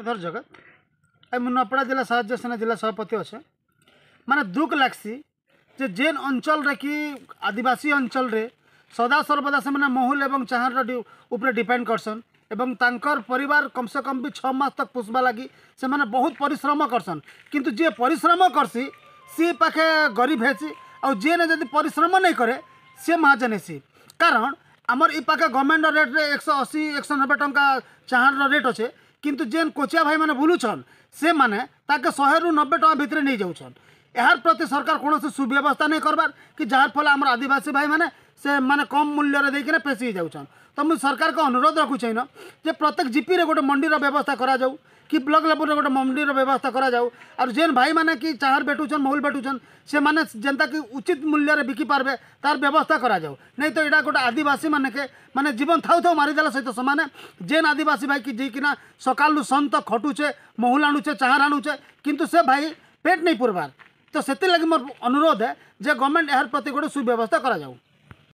धर जगत मुझे नपड़ा जिला साहाଯ୍य सेना जिला सभापति अच्छे माने दुख लगसी जे जेन अंचल रे कि आदिवासी अंचल रे सदा सर्वदा से मैंने महूल एवं चाहार उपरे डिपेंड करसन एवं तांकर परिवार कम से कम भी 6 मास तक पोषवा लगी से मैंने बहुत परिश्रम करसन किंतु जे परिश्रम करसी सी पाखे गरीब हेसी और जे ने जदि परिश्रम नहीं करे सी महाजन हेसी कारण आमर ई पाखे गवर्नमेंट रेट रे 180 190 टंका चाहार रेट अच्छे किंतु जेन कोचिया भाई मैंने बुलूछन से माने ताके 100 ରୁ 90 टका भितर नहीं जाऊछन यार प्रति सरकार कौन सुव्यवस्था नहीं करबार कि जार फल आम आदिवासी भाई मैंने से माने कम मूल्य रे देकिना पेशी जाऊछन तो मुझे सरकार को अनुरोध रखुचे न जे प्रत्येक जीपी रे गोटे मंडी रो व्यवस्था करा जाऊ कि ब्लॉक लेवल रे गोटे मंडी रो व्यवस्था करा जाऊ और जेन भाई मैंने कि चाहार बेटुछन महूल बेटुछन से माने जनता की उचित मूल्य रे बिकी पारबे तार व्यवस्था करा जाऊ नहीं तो यहाँ गोटे आदिवासी माने के माने जीवन थाउ थाउ मारिदेला सहित समाने जेन आदिवासी भाई कि जेकिना सकालू सन तक खटुचे महूल आणुचे चाहार आणुचे किंतु से भाई पेट नहीं पुरबार तो से लगे मोर अनुरोध है जे गवर्नमेंट यार प्रति गोटे सुव्यवस्था करा जाऊ।